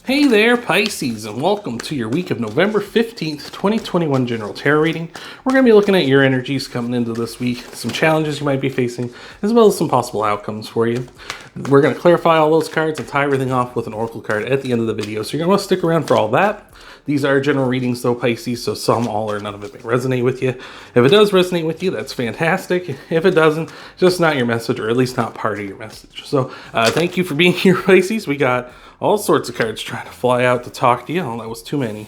Hey there, Pisces, and welcome to your week of November 15th, 2021 General Tarot reading. We're going to be looking at your energies coming into this week, some challenges you might be facing, as well as some possible outcomes for you. We're going to clarify all those cards and tie everything off with an oracle card at the end of the video, so you're going to want to stick around for all that. These are general readings though, Pisces, so some, all, or none of it may resonate with you. If it does resonate with you, that's fantastic. If it doesn't, just not your message, or at least not part of your message. So thank you for being here, Pisces. We got all sorts of cards trying to fly out to talk to you. Oh, that was too many.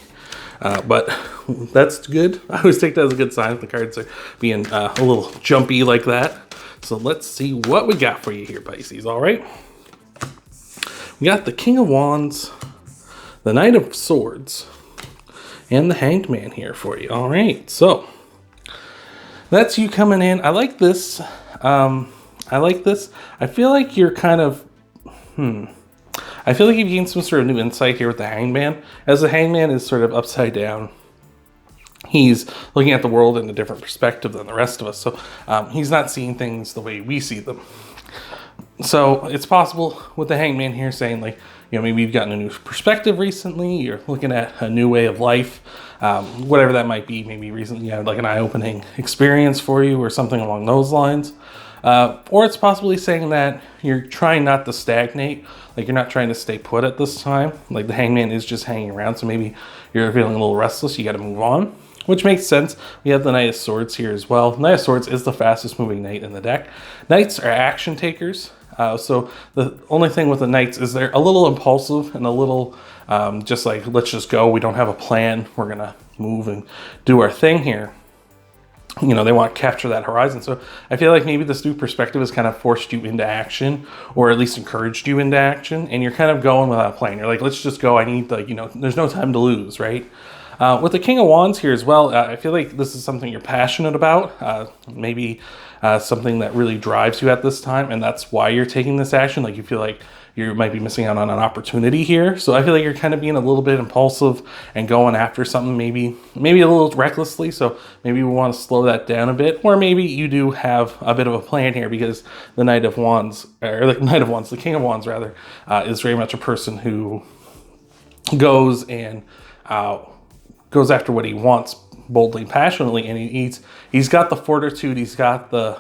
But that's good. I always take that as a good sign if the cards are being a little jumpy like that. So let's see what we got for you here, Pisces. All right. We got the King of Wands, the Knight of Swords, and the Hanged Man here for you. All right. So that's you coming in. I like this. I feel like you're kind of, I feel like you've gained some sort of new insight here with the Hanged Man. As the Hanged Man is sort of upside down, he's looking at the world in a different perspective than the rest of us. So he's not seeing things the way we see them. So it's possible with the Hanged Man here saying, like, you know, maybe you've gotten a new perspective recently. You're looking at a new way of life, whatever that might be. Maybe recently you had like an eye-opening experience for you or something along those lines. Or it's possibly saying that you're trying not to stagnate, like you're not trying to stay put at this time. Like the Hangman is just hanging around, so maybe you're feeling a little restless, you got to move on, which makes sense. We have the Knight of Swords here as well. Knight of Swords is the fastest moving knight in the deck. Knights are action takers, so the only thing with the Knights is they're a little impulsive and a little just like, let's just go, we don't have a plan, we're gonna move and do our thing here. You know, they want to capture that horizon. So I feel like maybe this new perspective has kind of forced you into action, or at least encouraged you into action, and you're kind of going without a plan. You're like, let's just go. I need, like, you know, there's no time to lose, right? With the King of Wands here as well, I feel like this is something you're passionate about, maybe something that really drives you at this time, and that's why you're taking this action. Like, you feel like you might be missing out on an opportunity here. So I feel like you're kind of being a little bit impulsive and going after something maybe a little recklessly. So maybe we want to slow that down a bit, or maybe you do have a bit of a plan here, because the Knight of Wands, or the Knight of Wands, the King of Wands rather, is very much a person who goes and goes after what he wants boldly, passionately, and he's got the fortitude, he's got the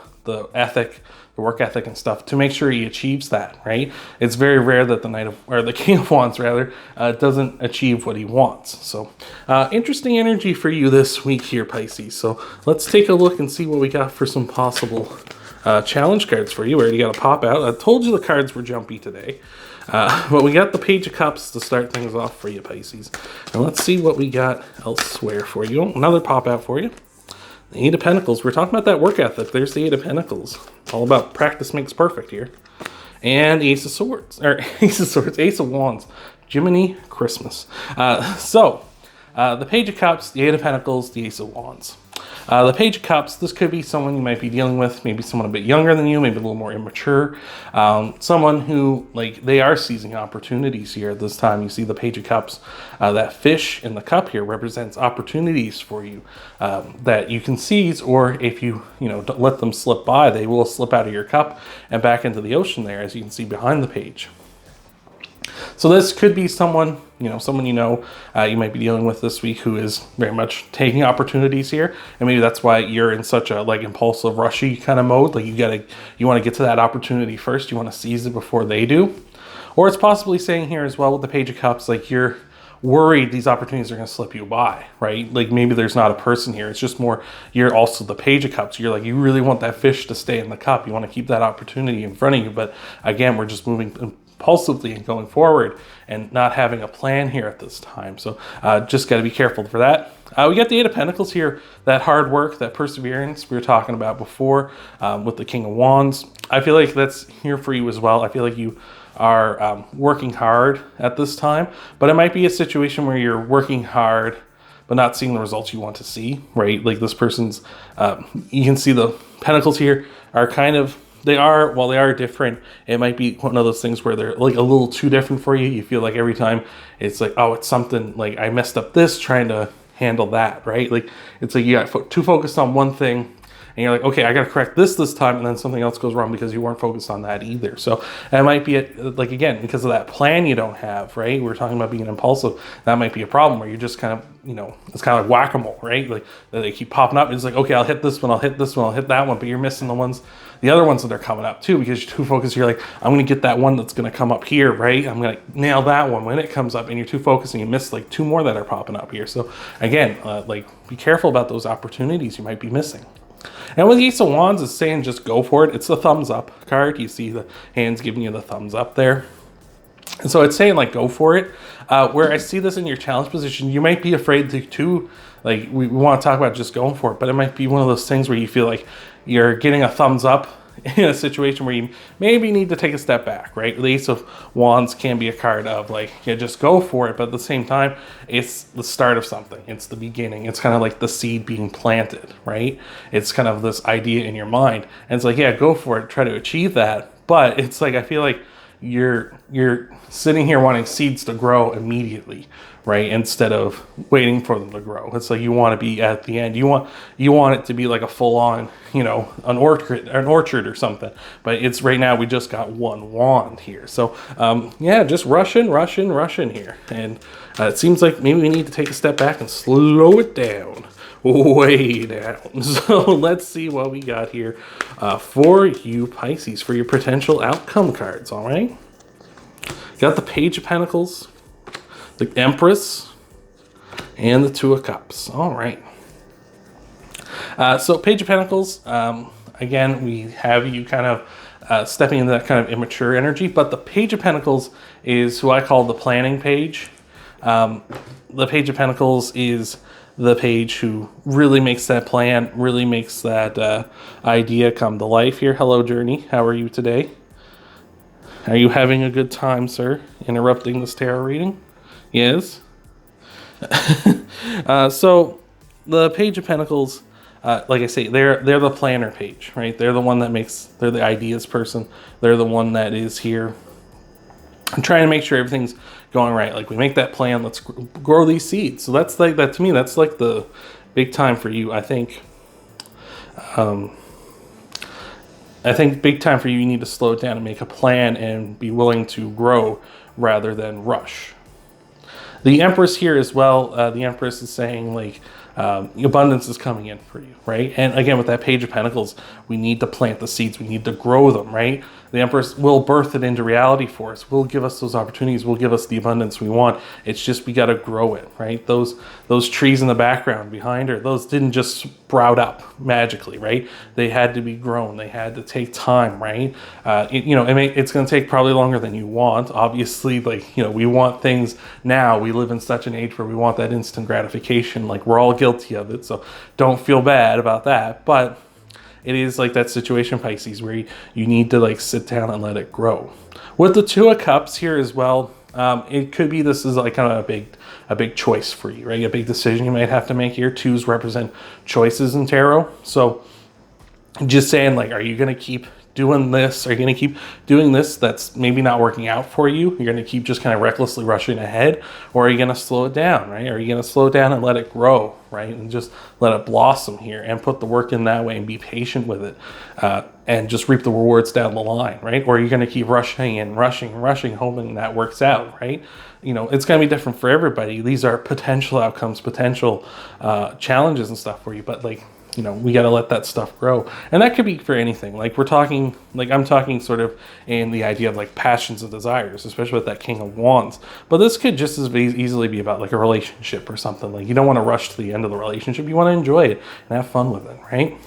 ethic, the work ethic and stuff to make sure he achieves that, right? It's very rare that the King of Wands rather doesn't achieve what he wants. So interesting energy for you this week here, Pisces. So let's take a look and see what we got for some possible challenge cards for you. We already got a pop out. I told you the cards were jumpy today. But we got the Page of Cups to start things off for you, Pisces. And let's see what we got elsewhere for you. Another pop out for you. The Eight of Pentacles. We're talking about that work ethic. There's the Eight of Pentacles. All about practice makes perfect here. And the Ace of Swords. Or Ace of Wands. Gemini Christmas. The Page of Cups, the Eight of Pentacles, the Ace of Wands. The Page of Cups, this could be someone you might be dealing with, maybe someone a bit younger than you, maybe a little more immature, someone who, like, they are seizing opportunities here at this time. You see the Page of Cups, that fish in the cup here represents opportunities for you that you can seize, or if you don't let them slip by, they will slip out of your cup and back into the ocean there, as you can see behind the page. So this could be someone you might be dealing with this week who is very much taking opportunities here, and maybe that's why you're in such a impulsive, rushy kind of mode. Like you want to get to that opportunity first. You want to seize it before they do. Or it's possibly saying here as well with the Page of Cups, like you're worried these opportunities are going to slip you by, right? Like maybe there's not a person here. It's just more you're also the Page of Cups. You're like, you really want that fish to stay in the cup. You want to keep that opportunity in front of you. But again, we're just moving impulsively and going forward and not having a plan here at this time. So just got to be careful for that. We got the Eight of Pentacles here, that hard work, that perseverance we were talking about before with the King of Wands. I feel like that's here for you as well. I feel like you are working hard at this time, but it might be a situation where you're working hard but not seeing the results you want to see, right? Like this person's, you can see the Pentacles here are they are different. It might be one of those things where they're like a little too different for you. You feel like every time it's like, oh, it's something like I messed up this trying to handle that, right? Like it's like you got too focused on one thing and you're like, okay, I got to correct this time, and then something else goes wrong because you weren't focused on that either. So that might be like, again, because of that plan you don't have, right? We're talking about being impulsive. That might be a problem where you're just kind of, it's kind of like whack-a-mole, right? Like they keep popping up. It's like, okay, I'll hit this one, I'll hit this one, I'll hit that one, but you're missing the other ones that are coming up too, because you're too focused. You're like, I'm going to get that one that's going to come up here, right? I'm going to nail that one when it comes up, and you're too focused and you miss like 2 more that are popping up here. So again, like be careful about those opportunities you might be missing. And with the Ace of Wands, is saying just go for it. It's the thumbs up card. You see the hands giving you the thumbs up there. And so it's saying like go for it. Where I see this in your challenge position, you might be afraid to like we want to talk about just going for it, but it might be one of those things where you feel like you're getting a thumbs up in a situation where you maybe need to take a step back, right? The Ace of Wands can be a card of like, yeah, just go for it, but at the same time, it's the start of something. It's the beginning. It's kind of like the seed being planted, right? It's kind of this idea in your mind, and it's like, yeah, go for it, try to achieve that. But it's like, I feel like you're sitting here wanting seeds to grow immediately, right? Instead of waiting for them to grow. It's like you want to be at the end. You want it to be like a full-on, an orchard or something. But it's right now we just got one wand here. So yeah, just rushing here. And it seems like maybe we need to take a step back and slow it down. Way down. So let's see what we got here for you, Pisces, for your potential outcome cards. All right, got the Page of Pentacles, the Empress, and the Two of Cups. All right. So Page of Pentacles, again, we have you kind of stepping into that kind of immature energy, but the Page of Pentacles is who I call the planning page. The Page of Pentacles is the page who really makes that plan, really makes that idea come to life here. Hello, Journey. How are you today? Are you having a good time, sir? Interrupting this tarot reading? Yes? So the Page of Pentacles, like I say, they're the planner page, right? They're the one that they're the ideas person. They're the one that is here. I'm trying to make sure everything's going right. Like we make that plan, let's grow these seeds. So that's like that to me. That's like the big time for you. I think big time for you. You need to slow it down and make a plan and be willing to grow rather than rush. The Empress here as well. The Empress is saying like abundance is coming in for you, right? And again, with that Page of Pentacles, we need to plant the seeds. We need to grow them, right? The Empress will birth it into reality for us. Will give us those opportunities. Will give us the abundance we want. It's just we got to grow it, right? Those trees in the background behind her, those didn't just sprout up magically, right? They had to be grown. They had to take time, right? It's going to take probably longer than you want. Obviously, we want things now. We live in such an age where we want that instant gratification. Like we're all guilty of it, so don't feel bad about that. But it is like that situation, Pisces, where you need to like sit down and let it grow. With the Two of Cups here as well, it could be this is like kind of a big choice for you, right? A big decision you might have to make here. Twos represent choices in tarot. So just saying like, are you going to keep doing this? Are you going to keep doing this that's maybe not working out for you? You're going to keep just kind of recklessly rushing ahead, or are you going to slow it down, right? Are you going to slow it down and let it grow, right? And just let it blossom here and put the work in that way and be patient with it and just reap the rewards down the line, right? Or are you going to keep rushing and rushing, hoping that works out, right? It's going to be different for everybody. These are potential outcomes, potential challenges and stuff for you, but we got to let that stuff grow. And that could be for anything. Like I'm talking sort of in the idea of like passions and desires, especially with that King of Wands. But this could just as easily be about like a relationship or something. Like you don't want to rush to the end of the relationship. You want to enjoy it and have fun with it, right?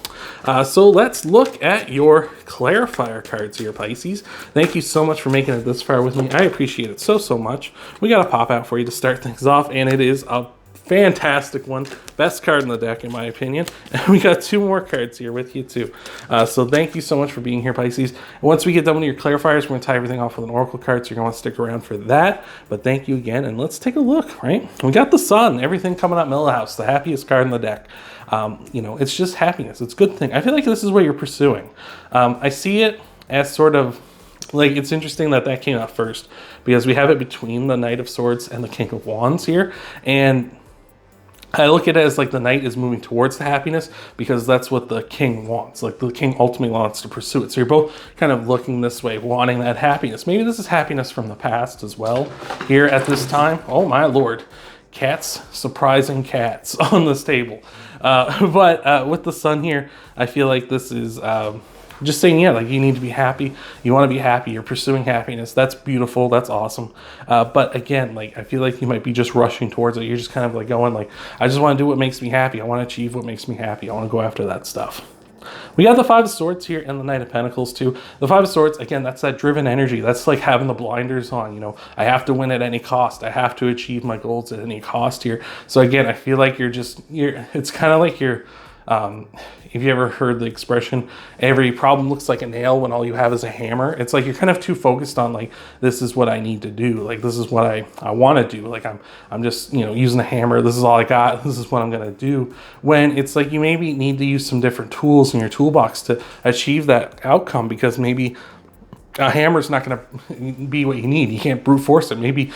So let's look at your clarifier cards here, Pisces. Thank you so much for making it this far with me. I appreciate it so much. We got a pop out for you to start things off, and it is a fantastic one. Best card in the deck, in my opinion. And we got 2 more cards here with you, too. So thank you so much for being here, Pisces. And once we get done with your clarifiers, we're going to tie everything off with an oracle card, so you're going to want to stick around for that. But thank you again, and let's take a look, right? We got the Sun, everything coming up middle of the house, the happiest card in the deck. It's just happiness. It's a good thing. I feel like this is what you're pursuing. I see it as sort of like, it's interesting that came out first, because we have it between the Knight of Swords and the King of Wands here. And I look at it as like the knight is moving towards the happiness because that's what the king wants. Like the king ultimately wants to pursue it. So you're both kind of looking this way, wanting that happiness. Maybe this is happiness from the past as well here at this time. Oh my Lord. Cats, surprising cats on this table. But with the sun here, I feel like this is just saying, yeah, like you need to be happy. You want to be happy. You're pursuing happiness. That's beautiful. That's awesome. But again, like I feel like you might be just rushing towards it. You're just kind of like going like, I just want to do what makes me happy. I want to achieve what makes me happy. I want to go after that stuff. We got the Five of Swords here and the Knight of Pentacles too. The Five of Swords, again, that's that driven energy. That's like having the blinders on, you know, I have to win at any cost. I have to achieve my goals at any cost here. So again, I feel like it's kind of like you're, if you ever heard the expression, every problem looks like a nail when all you have is a hammer. It's like you're kind of too focused on like, this is what I need to do. Like, this is what I want to do. Like, I'm just, you know, using the hammer. This is all I got. This is what I'm going to do. When it's like, you maybe need to use some different tools in your toolbox to achieve that outcome, because maybe a hammer is not going to be what you need. You can't brute force it. Maybe,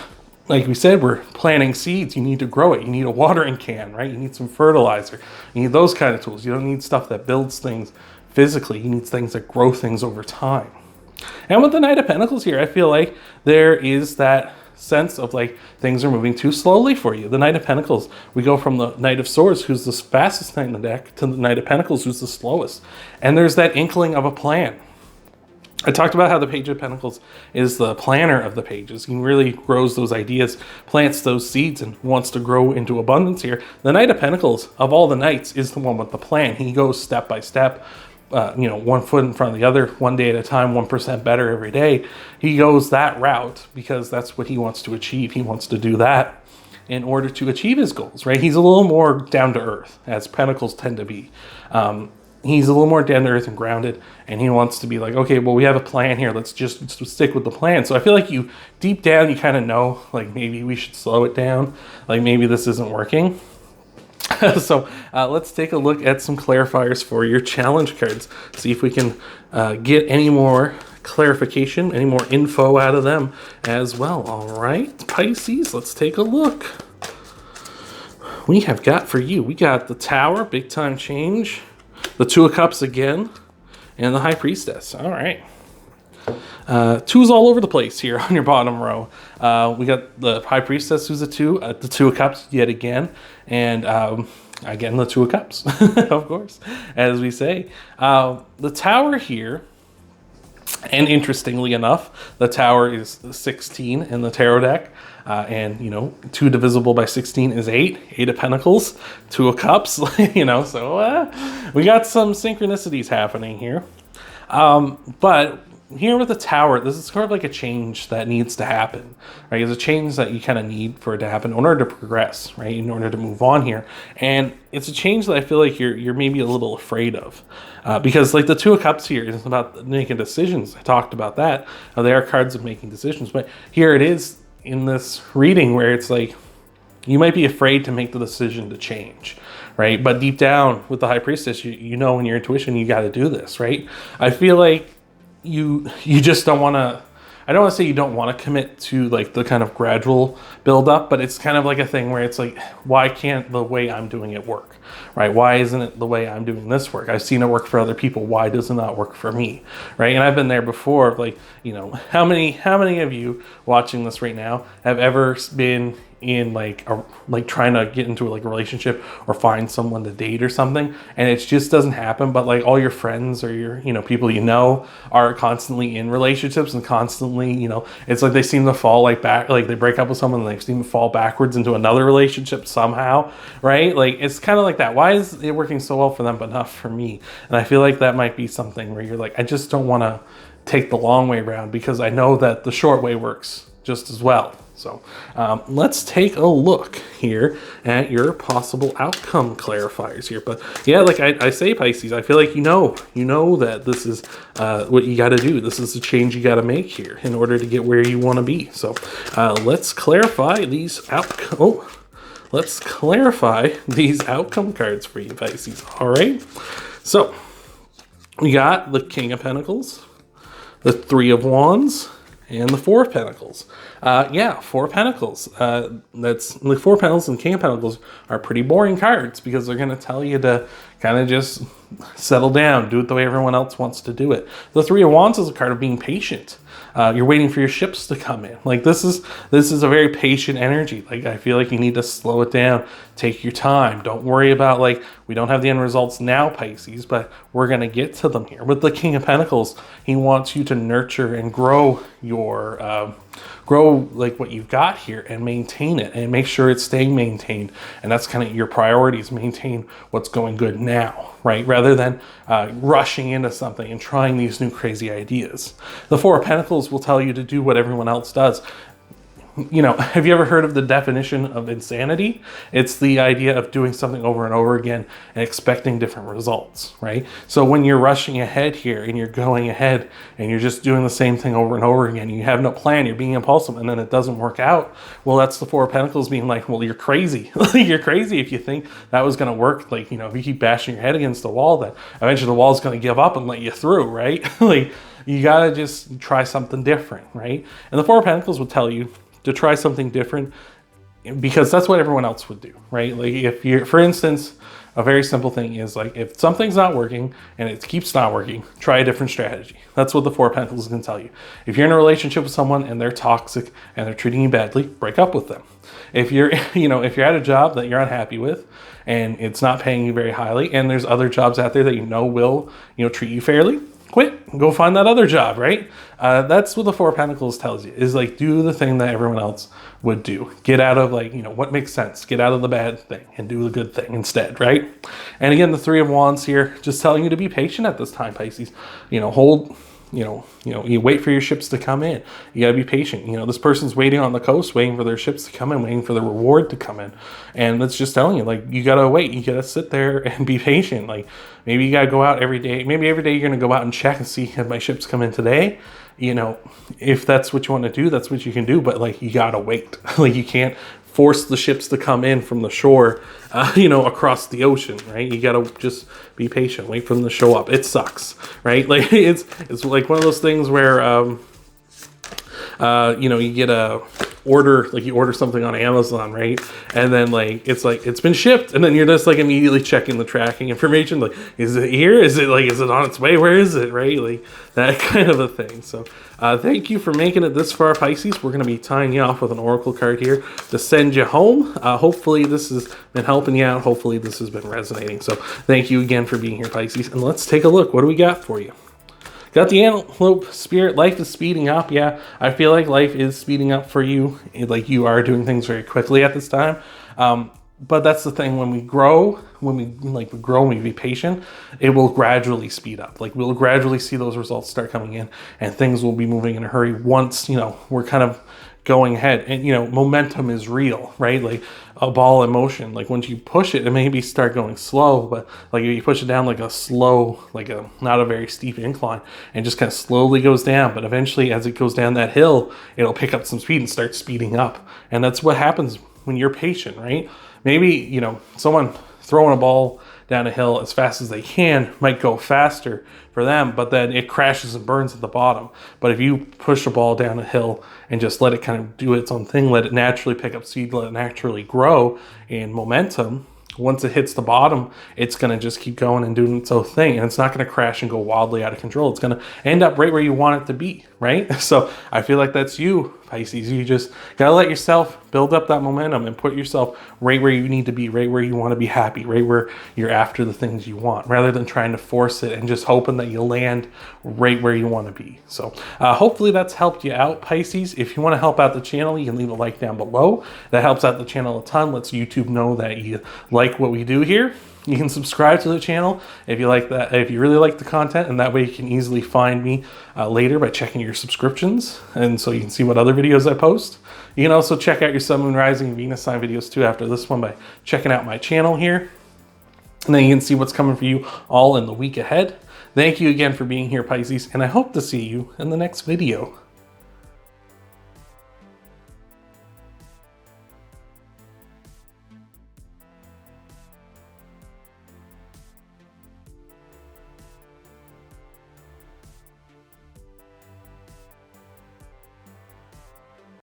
like we said, we're planting seeds. You need to grow it. You need a watering can, right? You need some fertilizer. You need those kind of tools. You don't need stuff that builds things physically. You need things that grow things over time. And with the Knight of Pentacles here, I feel like there is that sense of like things are moving too slowly for you. The Knight of Pentacles, we go from the Knight of Swords, who's the fastest knight in the deck, to the Knight of Pentacles, who's the slowest. And there's that inkling of a plan. I talked about how the Page of Pentacles is the planner of the pages. He really grows those ideas, plants those seeds, and wants to grow into abundance here. The Knight of Pentacles, of all the knights, is the one with the plan. He goes step by step, you know, one foot in front of the other, one day at a time, 1% better every day. He goes that route because that's what he wants to achieve. He wants to do that in order to achieve his goals, right? He's a little more down to earth, as Pentacles tend to be. He's a little more down to earth and grounded, and he wants to be like, okay, well, we have a plan here. Let's just stick with the plan. So I feel like you, deep down, you kind of know, like, maybe we should slow it down. Like, maybe this isn't working. So let's take a look at some clarifiers for your challenge cards. See if we can get any more clarification, any more info out of them as well. All right, Pisces, let's take a look. We have got for you, we got the Tower, big time change. The Two of Cups again, and the High Priestess. All right. Twos all over the place here on your bottom row. We got the High Priestess, who's a two, the Two of Cups yet again, and again, the Two of Cups, of course, as we say. The Tower here, and interestingly enough, the Tower is 16 in the tarot deck. And, you know, 2 divisible by 16 is 8. 8 of Pentacles, 2 of Cups, you know, so we got some synchronicities happening here. But here with the Tower, this is sort of like a change that needs to happen, right? It's a change that you kind of need for it to happen in order to progress, right? In order to move on here. And it's a change that I feel like you're maybe a little afraid of. Because like the Two of Cups here is about making decisions. I talked about that. They are cards of making decisions, but here it is in this reading where it's like you might be afraid to make the decision to change, right? But deep down with the High Priestess, you know in your intuition you got to do this, right? I feel like you just don't want to, I don't want to say you don't want to commit to like the kind of gradual build up, but it's kind of like a thing where it's like, why can't the way I'm doing it work, right? Why isn't it the way I'm doing this work? I've seen it work for other people. Why does it not work for me, right? And I've been there before. Like, you know, how many of you watching this right now have ever been in like trying to get into like a relationship or find someone to date or something, and it just doesn't happen, but like all your friends or your, you know, people you know are constantly in relationships and constantly, you know, it's like they seem to fall like back, like they break up with someone and they seem to fall backwards into another relationship somehow, right? Like it's kind of like that. Why is it working so well for them but not for me? And I feel like that might be something where you're like, I just don't want to take the long way around because I know that the short way works just as well. So let's take a look here at your possible outcome clarifiers here. But yeah, like I say, Pisces, I feel like you know that this is what you got to do. This is the change you got to make here in order to get where you want to be. So let's clarify these let's clarify these outcome cards for you, Pisces. All right. So we got the King of Pentacles, the Three of Wands, And the Four of Pentacles. Yeah, Four of Pentacles. That's the Four of Pentacles and King of Pentacles are pretty boring cards because they're going to tell you to kind of just settle down, do it the way everyone else wants to do it. The Three of Wands is a card of being patient. You're waiting for your ships to come in. Like this is a very patient energy. Like I feel like you need to slow it down, take your time. Don't worry about like we don't have the end results now, Pisces, but we're gonna get to them here. With the King of Pentacles, he wants you to nurture and grow your grow like what you've got here and maintain it and make sure it's staying maintained. And that's kind of your priorities, maintain what's going good now, right? Rather than rushing into something and trying these new crazy ideas. The Four of Pentacles will tell you to do what everyone else does. You know, have you ever heard of the definition of insanity? It's the idea of doing something over and over again and expecting different results, right? So when you're rushing ahead here and you're going ahead and you're just doing the same thing over and over again, you have no plan, you're being impulsive, and then it doesn't work out. Well, that's the Four of Pentacles being like, well, you're crazy. You're crazy if you think that was going to work. Like, you know, if you keep bashing your head against the wall, then eventually the wall's going to give up and let you through, right? Like, you got to just try something different, right? And the Four of Pentacles will tell you to try something different because that's what everyone else would do, right? Like if you're, for instance, a very simple thing is like if something's not working and it keeps not working, try a different strategy. That's what the Four of Pentacles can tell you. If you're in a relationship with someone and they're toxic and they're treating you badly, break up with them. If you're, you know, if you're at a job that you're unhappy with and it's not paying you very highly and there's other jobs out there that you know will, you know, treat you fairly, quit, go find that other job, right? That's what the Four of Pentacles tells you, is like, do the thing that everyone else would do. Get out of like, you know, what makes sense. Get out of the bad thing and do the good thing instead, right? And again, the Three of Wands here, just telling you to be patient at this time, Pisces. You know, hold, you wait for your ships to come in. You got to be patient. You know, this person's waiting on the coast, waiting for their ships to come in, waiting for the reward to come in. And that's just telling you, like, you got to wait. You got to sit there and be patient. Like, maybe you got to go out every day. Maybe every day you're going to go out and check and see if my ships come in today. You know, if that's what you want to do, that's what you can do. But, like, you got to wait. Like, you can't force the ships to come in from the shore, you know, across the ocean, right? You gotta just be patient, wait for them to show up. It sucks, right? Like it's like one of those things where, you know, you get a order, like you order something on Amazon, right? And then like it's been shipped, and then you're just like immediately checking the tracking information, like, is it here? Is it on its way? Where is it? Right? Like that kind of a thing. So thank you for making it this far, Pisces. We're going to be tying you off with an oracle card here to send you home. Hopefully this has been helping you out. Hopefully this has been resonating. So thank you again for being here, Pisces. And let's take a look. What do we got for you? Got the Antelope Spirit. Life is speeding up. Yeah, I feel like life is speeding up for you. Like you are doing things very quickly at this time. But that's the thing. When we grow, when we be patient, it will gradually speed up. Like we'll gradually see those results start coming in, and things will be moving in a hurry once, you know, we're kind of going ahead. And, you know, momentum is real, right? Like a ball in motion. Like once you push it, it maybe start going slow, but like if you push it down like a slow, like a not a very steep incline, and just kind of slowly goes down. But eventually as it goes down that hill, it'll pick up some speed and start speeding up. And that's what happens when you're patient, right? Maybe, you know, someone throwing a ball down a hill as fast as they can might go faster for them, but then it crashes and burns at the bottom. But if you push a ball down a hill and just let it kind of do its own thing, let it naturally pick up speed, let it naturally grow in momentum, once it hits the bottom, it's going to just keep going and doing its own thing. And it's not going to crash and go wildly out of control. It's going to end up right where you want it to be, right? So I feel like that's you, Pisces. You just got to let yourself build up that momentum and put yourself right where you need to be, right where you want to be happy, right where you're after the things you want, rather than trying to force it and just hoping that you'll land right where you want to be. So hopefully that's helped you out, Pisces. If you want to help out the channel, you can leave a like down below. That helps out the channel a ton. Lets YouTube know that you like what we do here. You can subscribe to the channel if you like that, if you really like the content, and that way you can easily find me later by checking your subscriptions, and so you can see what other videos I post. You can also check out your Sun, Moon, Rising, Venus sign videos too after this one by checking out my channel here. And then you can see what's coming for you all in the week ahead. Thank you again for being here, Pisces, and I hope to see you in the next video.